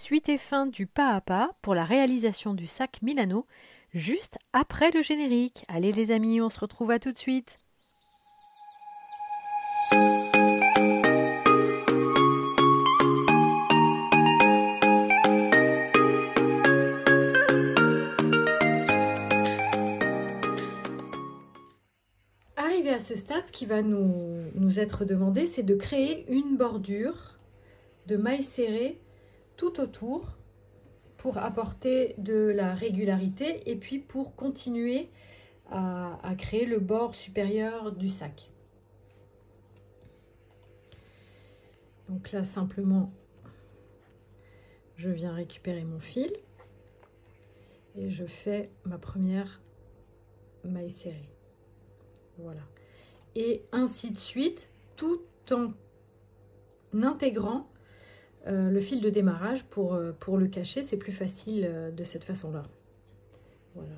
Suite et fin du pas à pas pour la réalisation du sac Milano, juste après le générique. Allez les amis, on se retrouve à tout de suite. Arrivé à ce stade, ce qui va nous être demandé, c'est de créer une bordure de mailles serrées tout autour pour apporter de la régularité et puis pour continuer à créer le bord supérieur du sac. Donc là, simplement, je viens récupérer mon fil et je fais ma première maille serrée. Voilà. Et ainsi de suite, tout en intégrant le fil de démarrage pour le cacher. C'est plus facile de cette façon-là. Voilà.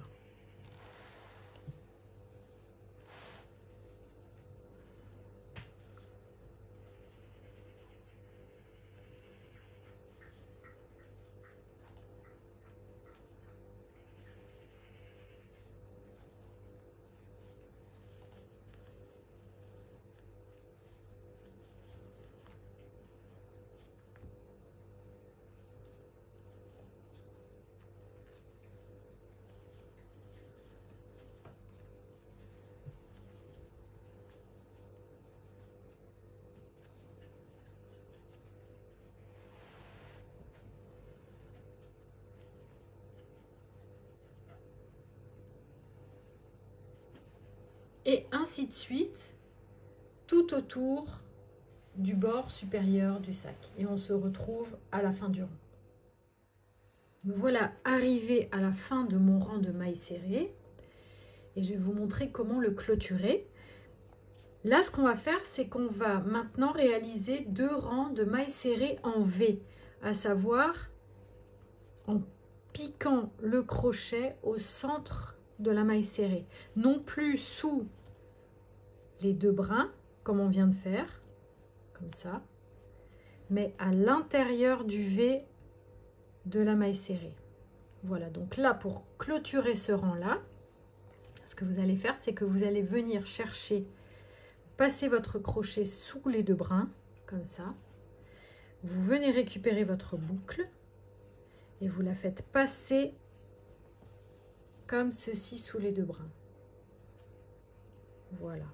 Et ainsi de suite, tout autour du bord supérieur du sac. Et on se retrouve à la fin du rang. Me voilà arrivé à la fin de mon rang de mailles serrées. Et je vais vous montrer comment le clôturer. Là, ce qu'on va faire, c'est qu'on va maintenant réaliser 2 rangs de mailles serrées en V, à savoir en piquant le crochet au centre de la maille serrée, non plus sous les 2 brins, comme on vient de faire, comme ça, mais à l'intérieur du V de la maille serrée. Voilà, donc là, pour clôturer ce rang-là, ce que vous allez faire, c'est que vous allez venir chercher, passer votre crochet sous les 2 brins, comme ça. Vous venez récupérer votre boucle et vous la faites passer comme ceci sous les 2 brins. Voilà.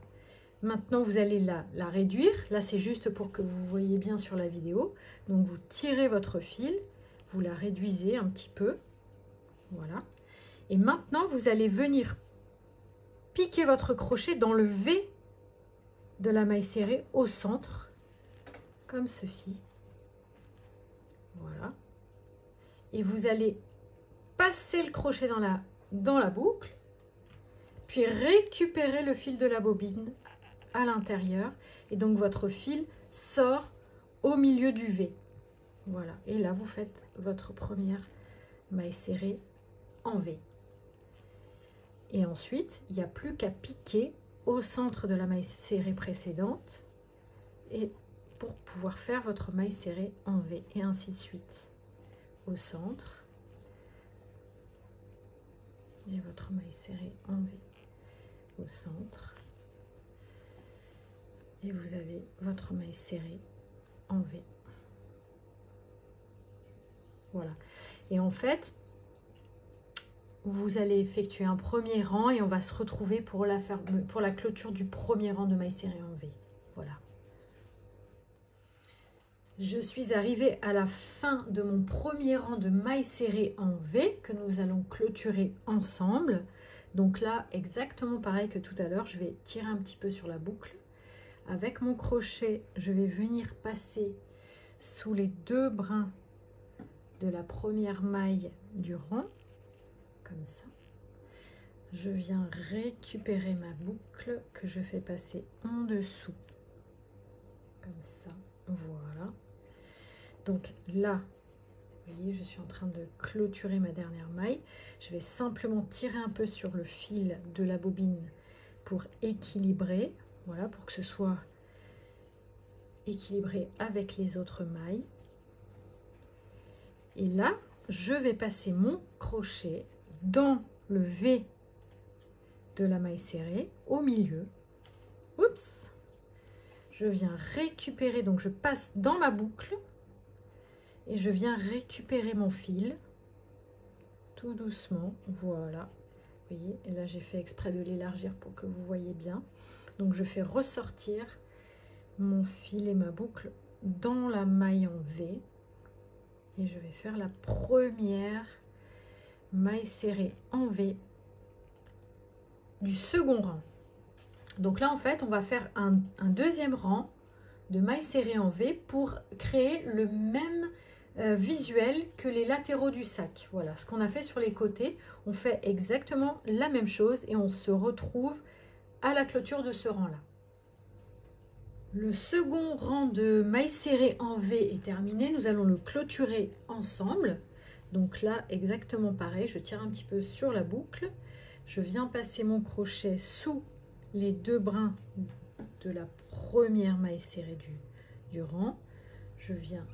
Maintenant, vous allez la réduire. Là, c'est juste pour que vous voyez bien sur la vidéo. Donc, vous tirez votre fil, vous la réduisez un petit peu. Voilà. Et maintenant, vous allez venir piquer votre crochet dans le V de la maille serrée au centre, comme ceci. Voilà. Et vous allez passer le crochet dans la boucle, puis récupérer le fil de la bobine à l'intérieur. Et donc, votre fil sort au milieu du V. Voilà. Et là, vous faites votre première maille serrée en V. Et ensuite, il n'y a plus qu'à piquer au centre de la maille serrée précédente et pour pouvoir faire votre maille serrée en V et ainsi de suite. Au centre et votre maille serrée en V au centre et vous avez votre maille serrée en V. Voilà. Et en fait, vous allez effectuer un premier rang et on va se retrouver pour la clôture du premier rang de mailles serrées en V. Voilà. Je suis arrivée à la fin de mon premier rang de mailles serrées en V que nous allons clôturer ensemble. Donc là, exactement pareil que tout à l'heure, je vais tirer un petit peu sur la boucle. Avec mon crochet, je vais venir passer sous les 2 brins de la première maille du rang. Comme ça, je viens récupérer ma boucle que je fais passer en dessous, comme ça, voilà. Donc là, vous voyez, je suis en train de clôturer ma dernière maille. Je vais simplement tirer un peu sur le fil de la bobine pour équilibrer, voilà, pour que ce soit équilibré avec les autres mailles. Et là, je vais passer mon crochet dans le V de la maille serrée au milieu. Oups! Je viens récupérer, donc je passe dans ma boucle et je viens récupérer mon fil tout doucement. Voilà, vous voyez, et là j'ai fait exprès de l'élargir pour que vous voyez bien. Donc je fais ressortir mon fil et ma boucle dans la maille en V et je vais faire la première maille serrée en V du second rang. Donc là en fait on va faire un deuxième rang de mailles serrées en V pour créer le même visuel que les latéraux du sac. Voilà ce qu'on a fait sur les côtés, on fait exactement la même chose et on se retrouve à la clôture de ce rang là. Le second rang de mailles serrées en V est terminé, nous allons le clôturer ensemble. Donc là exactement pareil, je tire un petit peu sur la boucle, je viens passer mon crochet sous les deux brins de la première maille serrée du rang, je viens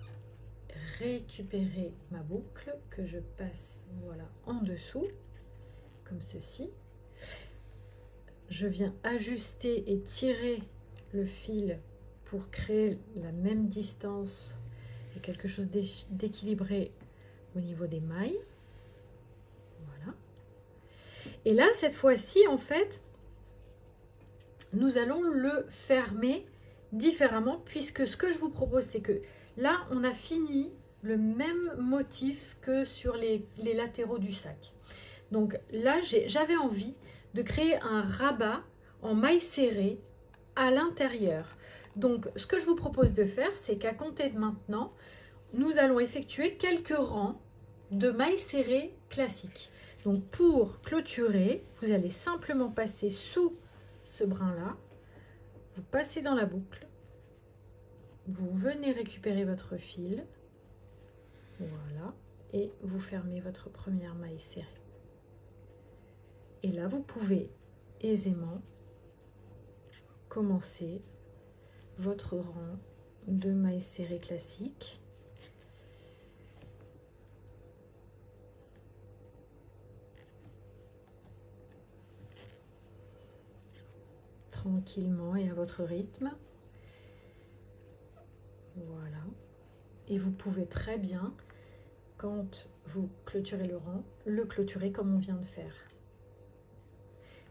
récupérer ma boucle que je passe voilà en dessous comme ceci, je viens ajuster et tirer le fil pour créer la même distance et quelque chose d'équilibré au niveau des mailles. Voilà, et là cette fois-ci en fait nous allons le fermer différemment, puisque ce que je vous propose, c'est que là, on a fini le même motif que sur les latéraux du sac. Donc là, j'avais envie de créer un rabat en maille serrée à l'intérieur. Donc, ce que je vous propose de faire, c'est qu'à compter de maintenant, nous allons effectuer quelques rangs de mailles serrées classiques. Donc, pour clôturer, vous allez simplement passer sous ce brin là, vous passez dans la boucle, vous venez récupérer votre fil, voilà, et vous fermez votre première maille serrée. Et là vous pouvez aisément commencer votre rang de mailles serrées classiques. Tranquillement et à votre rythme. Voilà. Et vous pouvez très bien, quand vous clôturez le rang, le clôturer comme on vient de faire.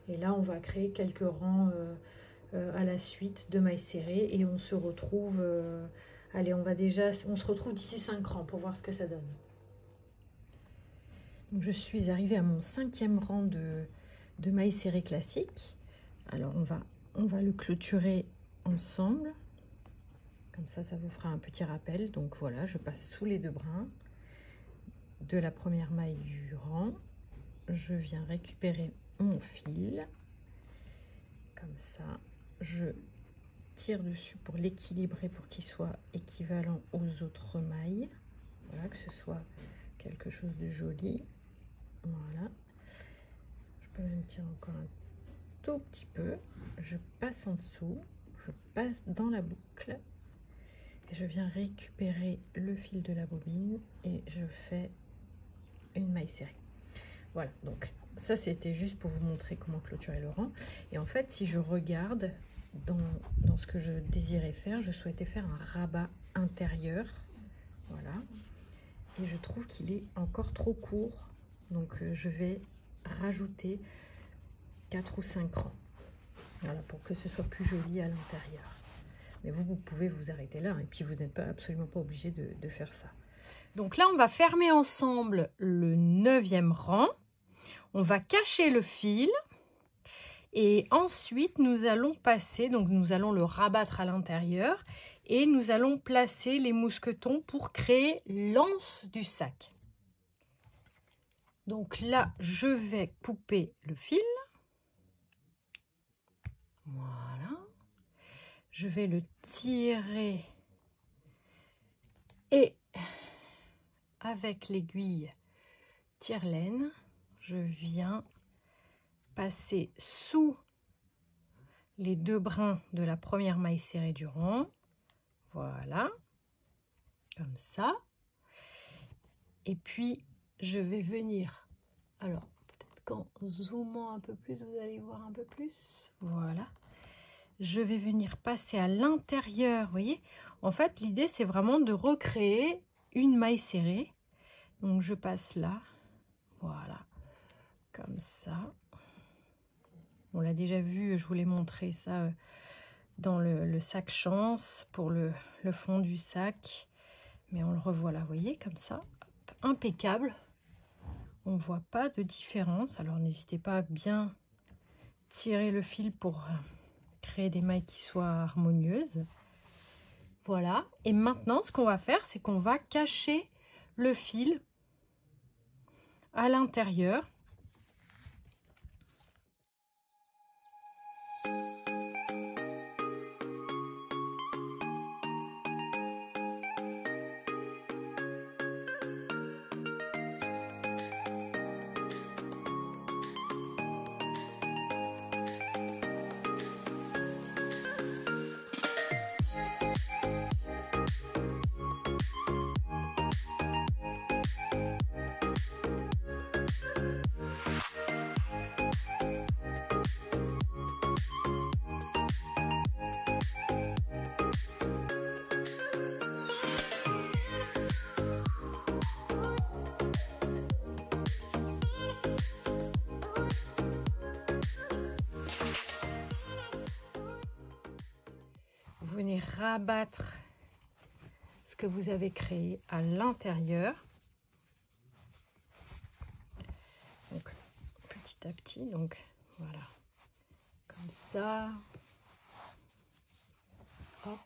Et là, on va créer quelques rangs à la suite de mailles serrées et on se retrouve, allez, on se retrouve d'ici 5 rangs pour voir ce que ça donne. Donc, je suis arrivée à mon 5e rang de mailles serrées classiques. Alors, on va le clôturer ensemble. Comme ça vous fera un petit rappel. Donc voilà, je passe sous les deux brins de la première maille du rang. Je viens récupérer mon fil. Comme ça, je tire dessus pour l'équilibrer, pour qu'il soit équivalent aux autres mailles. Voilà, que ce soit quelque chose de joli. Voilà. Je peux même tirer encore un tout petit peu. Je passe en dessous. Je passe dans la boucle. Je viens récupérer le fil de la bobine et je fais une maille serrée. Voilà, donc ça c'était juste pour vous montrer comment clôturer le rang. Et en fait, si je regarde dans ce que je désirais faire, je souhaitais faire un rabat intérieur. Voilà. Et je trouve qu'il est encore trop court. Donc je vais rajouter 4 ou 5 rangs. Voilà, pour que ce soit plus joli à l'intérieur. Mais vous pouvez vous arrêter là et puis vous n'êtes absolument pas obligé de faire ça. Donc là, on va fermer ensemble le 9e rang. On va cacher le fil et ensuite nous allons passer, donc nous allons le rabattre à l'intérieur et nous allons placer les mousquetons pour créer l'anse du sac. Donc là, je vais couper le fil. Voilà. Je vais le tirer et avec l'aiguille tire-laine, je viens passer sous les deux brins de la première maille serrée du rang. Voilà, comme ça. Et puis, je vais venir. Alors, peut-être qu'en zoomant un peu plus, vous allez voir un peu plus. Voilà. Je vais venir passer à l'intérieur, vous voyez. En fait, l'idée, c'est vraiment de recréer une maille serrée. Donc, je passe là. Voilà. Comme ça. On l'a déjà vu, je vous l'ai montré ça dans le sac chance pour le fond du sac. Mais on le revoit là, vous voyez, comme ça. Hop, impeccable. On ne voit pas de différence. Alors, n'hésitez pas à bien tirer le fil pour créer des mailles qui soient harmonieuses. Voilà. Et maintenant, ce qu'on va faire, c'est qu'on va cacher le fil à l'intérieur. Vous venez rabattre ce que vous avez créé à l'intérieur. Donc, petit à petit, donc voilà, comme ça. Hop.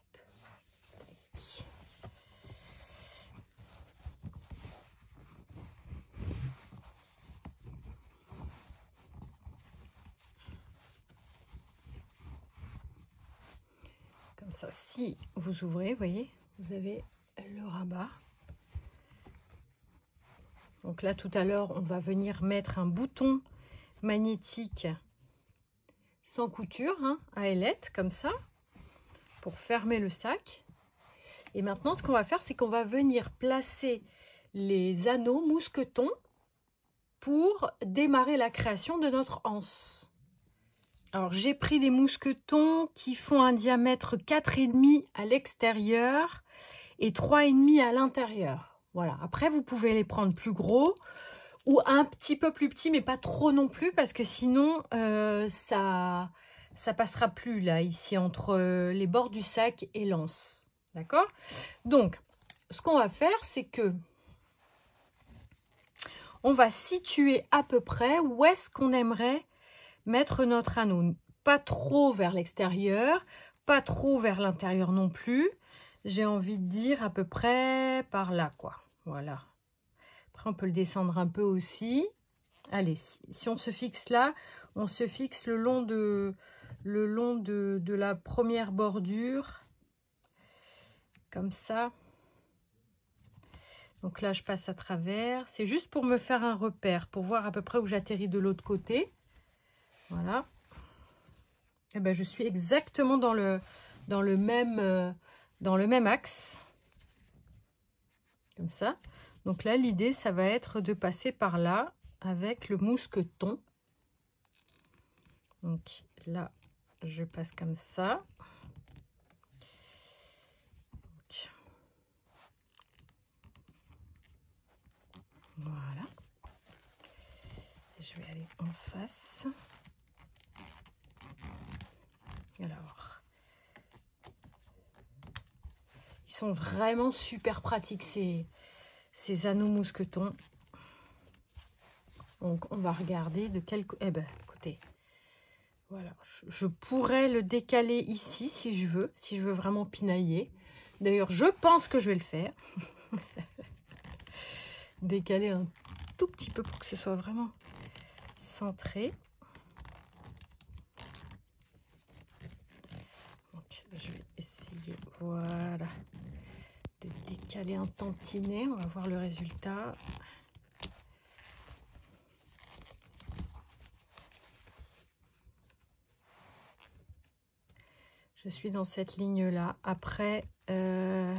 Comme ça, si vous ouvrez, vous voyez, vous avez le rabat. Donc là, tout à l'heure, on va venir mettre un bouton magnétique sans couture, hein, à ailette, comme ça, pour fermer le sac. Et maintenant, ce qu'on va faire, c'est qu'on va venir placer les anneaux mousquetons pour démarrer la création de notre anse. Alors, j'ai pris des mousquetons qui font un diamètre 4,5 à l'extérieur et 3,5 à l'intérieur. Voilà. Après, vous pouvez les prendre plus gros ou un petit peu plus petit, mais pas trop non plus, parce que sinon, ça passera plus là, ici, entre les bords du sac et l'anse. D'accord? Donc, ce qu'on va faire, c'est que on va situer à peu près où est-ce qu'on aimerait mettre notre anneau. Pas trop vers l'extérieur, pas trop vers l'intérieur non plus. J'ai envie de dire à peu près par là, quoi. Voilà. Après, on peut le descendre un peu aussi. Allez, si on se fixe là, on se fixe le long de la première bordure. Comme ça. Donc là, je passe à travers. C'est juste pour me faire un repère, pour voir à peu près où j'atterris de l'autre côté. Voilà. Et ben, je suis exactement dans le même axe. Comme ça. Donc là, l'idée, ça va être de passer par là avec le mousqueton. Donc là, je passe comme ça. Donc, voilà. Je vais aller en face. Alors, ils sont vraiment super pratiques ces anneaux mousquetons. Donc, on va regarder de quel côté. Eh ben, écoutez, voilà, je pourrais le décaler ici si je veux vraiment pinailler. D'ailleurs, je pense que je vais le faire. Décaler un tout petit peu pour que ce soit vraiment centré. Donc, je vais essayer, voilà, de décaler un tantinet. On va voir le résultat. Je suis dans cette ligne-là. Après, je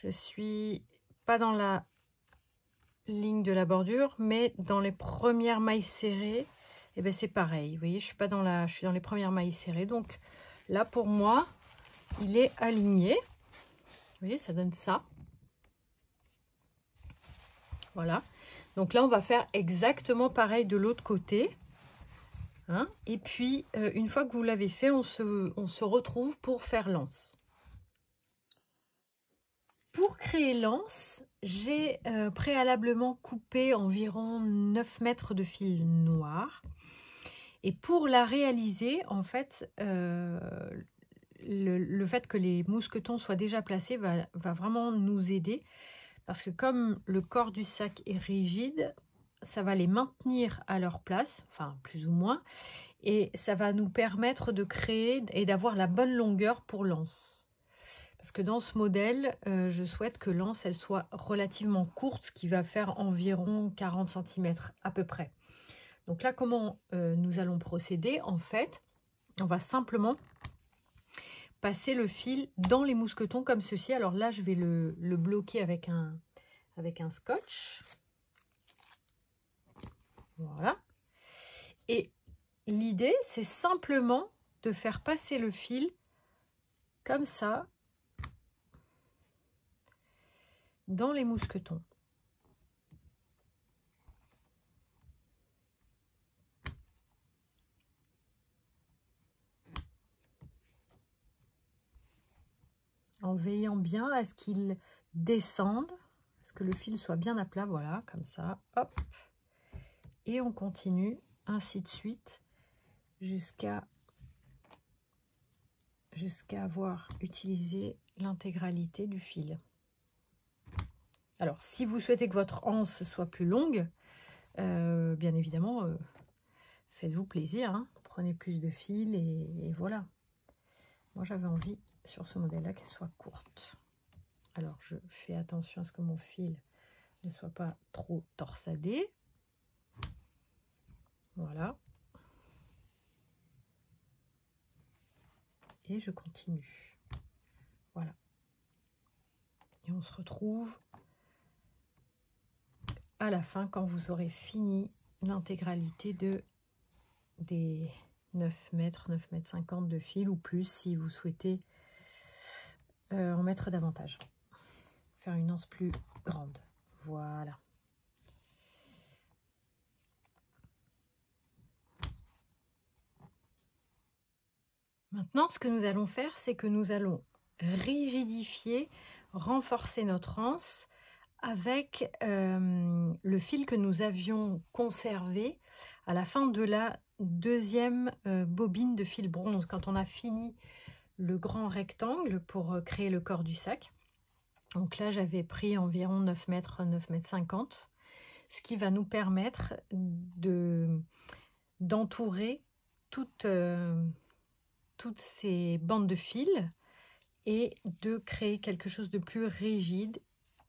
suis pas dans la ligne de la bordure, mais dans les premières mailles serrées, et ben c'est pareil. Vous voyez, je suis pas dans la, je suis dans les premières mailles serrées. Donc là, pour moi, il est aligné. Vous voyez, ça donne ça. Voilà. Donc là, on va faire exactement pareil de l'autre côté. Hein, et puis, une fois que vous l'avez fait, on se retrouve pour faire l'anse. Pour créer l'anse, j'ai préalablement coupé environ 9 mètres de fil noir. Et pour la réaliser, en fait, le fait que les mousquetons soient déjà placés va vraiment nous aider. Parce que comme le corps du sac est rigide, ça va les maintenir à leur place, enfin plus ou moins. Et ça va nous permettre de créer et d'avoir la bonne longueur pour l'anse. Parce que dans ce modèle, je souhaite que l'anse elle soit relativement courte, ce qui va faire environ 40 cm à peu près. Donc là, comment nous allons procéder? En fait, on va simplement passer le fil dans les mousquetons comme ceci. Alors là, je vais le bloquer avec un scotch. Voilà. Et l'idée, c'est simplement de faire passer le fil comme ça dans les mousquetons. En veillant bien à ce qu'il descende, à ce que le fil soit bien à plat, voilà, comme ça, hop. Et on continue ainsi de suite jusqu'à avoir utilisé l'intégralité du fil. Alors, si vous souhaitez que votre anse soit plus longue, bien évidemment, faites-vous plaisir, hein, prenez plus de fil et voilà. Moi, j'avais envie sur ce modèle-là qu'elle soit courte. Alors, je fais attention à ce que mon fil ne soit pas trop torsadé. Voilà. Et je continue. Voilà. Et on se retrouve à la fin quand vous aurez fini l'intégralité des 9 mètres, 9 mètres 50 de fil ou plus si vous souhaitez en mettre davantage. Faire une anse plus grande. Voilà. Maintenant, ce que nous allons faire, c'est que nous allons rigidifier, renforcer notre anse avec le fil que nous avions conservé à la fin de la deuxième bobine de fil bronze, quand on a fini le grand rectangle pour créer le corps du sac. Donc là, j'avais pris environ 9 mètres, 9 mètres 50, ce qui va nous permettre d'entourer toutes ces bandes de fil et de créer quelque chose de plus rigide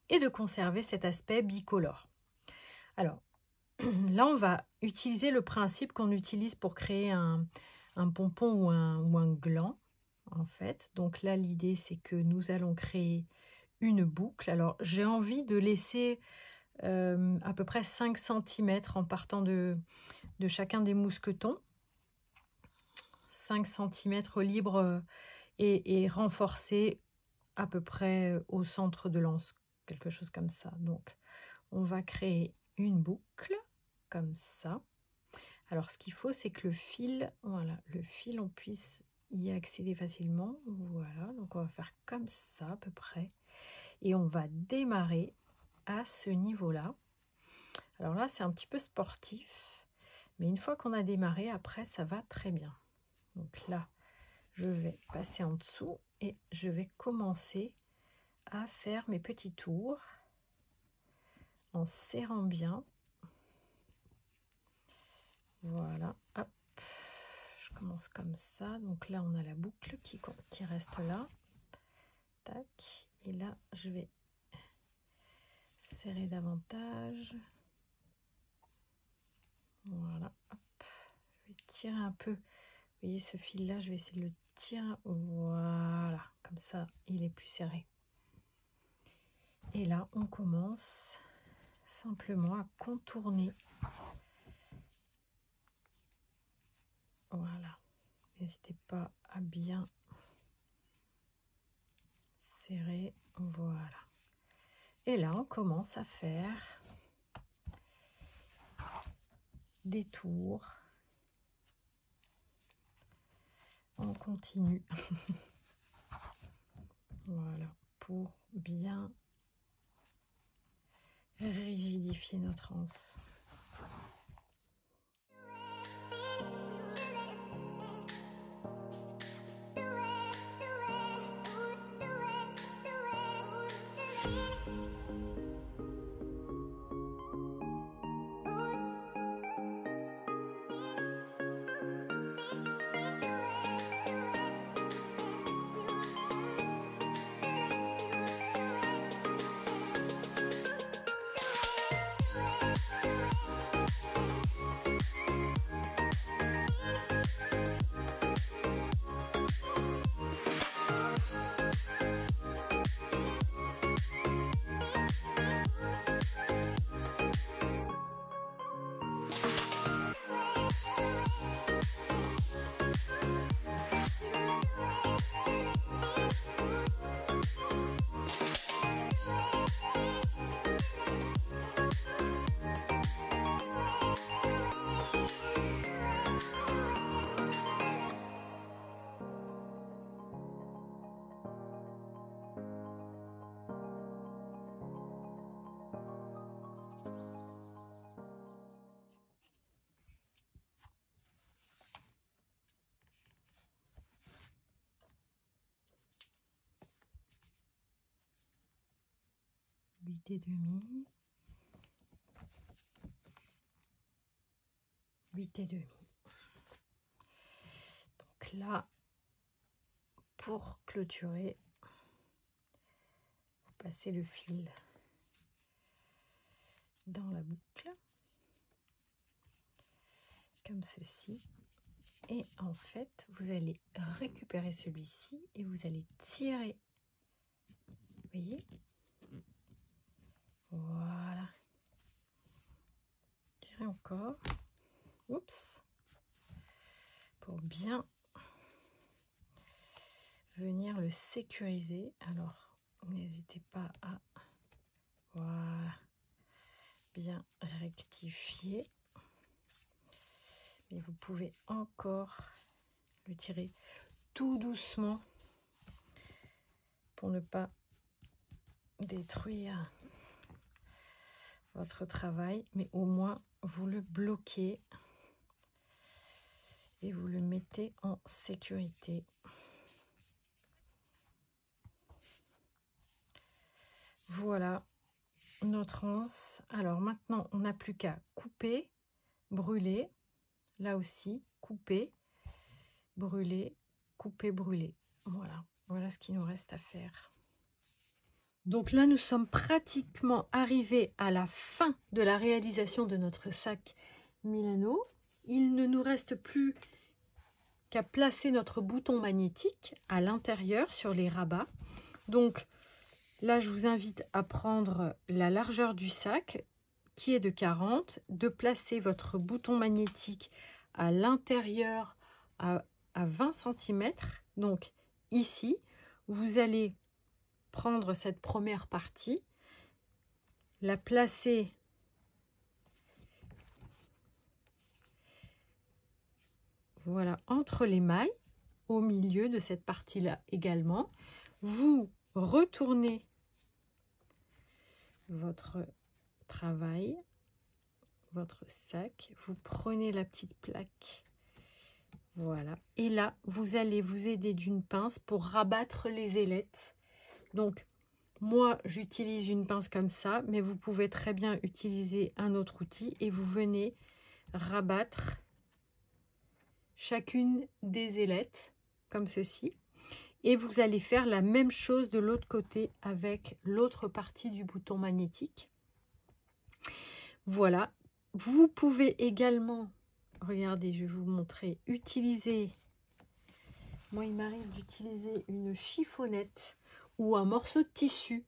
et de conserver cet aspect bicolore. Alors, là, on va utiliser le principe qu'on utilise pour créer un pompon ou un gland, en fait. Donc là, l'idée, c'est que nous allons créer une boucle. Alors, j'ai envie de laisser à peu près 5 cm en partant de chacun des mousquetons. 5 cm libre et renforcé à peu près au centre de l'anse, quelque chose comme ça. Donc, on va créer une boucle comme ça. Alors, ce qu'il faut, c'est que le fil, voilà, le fil, on puisse y accéder facilement. Voilà, donc on va faire comme ça à peu près. Et on va démarrer à ce niveau-là. Alors là, c'est un petit peu sportif, mais une fois qu'on a démarré, après, ça va très bien. Donc là, je vais passer en dessous et je vais commencer à faire mes petits tours en serrant bien. Voilà, hop, je commence comme ça. Donc là, on a la boucle qui reste là. Tac, et là, je vais serrer davantage. Voilà, hop, je vais tirer un peu. Vous voyez ce fil là, je vais essayer de le tirer. Voilà, comme ça, il est plus serré. Et là, on commence simplement à contourner. Voilà. N'hésitez pas à bien serrer. Voilà. Et là, on commence à faire des tours. On continue. Voilà, pour bien rigidifier notre anse. Et demi, 8 et demi. Donc là, pour clôturer, vous passez le fil dans la boucle, comme ceci. Et en fait, vous allez récupérer celui-ci et vous allez tirer. Vous voyez? Voilà. Tirez encore. Oups. Pour bien venir le sécuriser. Alors, n'hésitez pas à voilà, bien rectifier. Mais vous pouvez encore le tirer tout doucement pour ne pas détruire votre travail, mais au moins vous le bloquez et vous le mettez en sécurité. Voilà notre anse. Alors maintenant, on n'a plus qu'à couper, brûler. Là aussi, couper, brûler, couper, brûler. Voilà, voilà ce qu'il nous reste à faire. Donc là, nous sommes pratiquement arrivés à la fin de la réalisation de notre sac Milano. Il ne nous reste plus qu'à placer notre bouton magnétique à l'intérieur sur les rabats. Donc là, je vous invite à prendre la largeur du sac qui est de 40, de placer votre bouton magnétique à l'intérieur à 20 cm. Donc ici, vous allez prendre cette première partie, la placer voilà entre les mailles, au milieu de cette partie-là également. Vous retournez votre travail, votre sac, vous prenez la petite plaque, voilà, et là vous allez vous aider d'une pince pour rabattre les ailettes. Donc moi j'utilise une pince comme ça, mais vous pouvez très bien utiliser un autre outil et vous venez rabattre chacune des ailettes comme ceci, et vous allez faire la même chose de l'autre côté avec l'autre partie du bouton magnétique. Voilà, vous pouvez également, regardez, je vais vous montrer, utiliser, moi il m'arrive d'utiliser une chiffonnette ou un morceau de tissu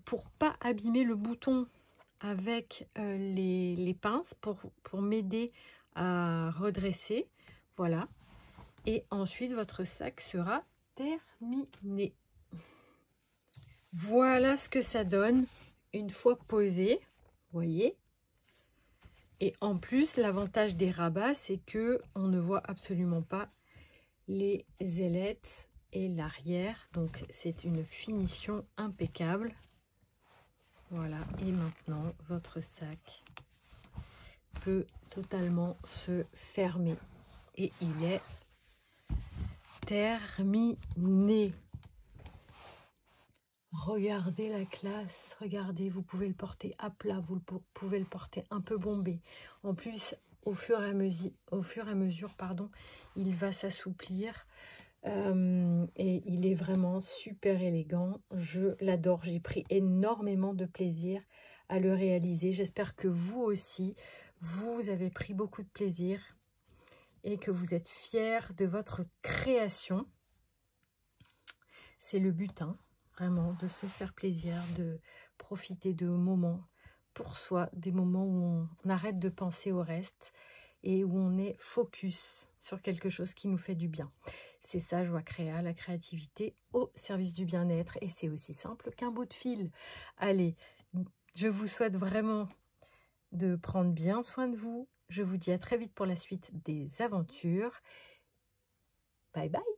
pour pas abîmer le bouton avec les pinces pour m'aider à redresser. Voilà. Et ensuite, votre sac sera terminé. Voilà ce que ça donne une fois posé. Vous voyez? Et en plus, l'avantage des rabats, c'est que on ne voit absolument pas les ailettes et l'arrière. Donc, c'est une finition impeccable. Voilà. Et maintenant, votre sac peut totalement se fermer. Et il est terminé. Regardez la classe, regardez, vous pouvez le porter à plat, vous pouvez le porter un peu bombé. En plus, au fur et à mesure, pardon, il va s'assouplir et il est vraiment super élégant. Je l'adore, j'ai pris énormément de plaisir à le réaliser. J'espère que vous aussi, vous avez pris beaucoup de plaisir et que vous êtes fiers de votre création. C'est le but, hein. Vraiment, de se faire plaisir, de profiter de moments pour soi, des moments où on arrête de penser au reste et où on est focus sur quelque chose qui nous fait du bien. C'est ça, Joie Créa, la créativité au service du bien-être, et c'est aussi simple qu'un bout de fil. Allez, je vous souhaite vraiment de prendre bien soin de vous. Je vous dis à très vite pour la suite des aventures. Bye bye!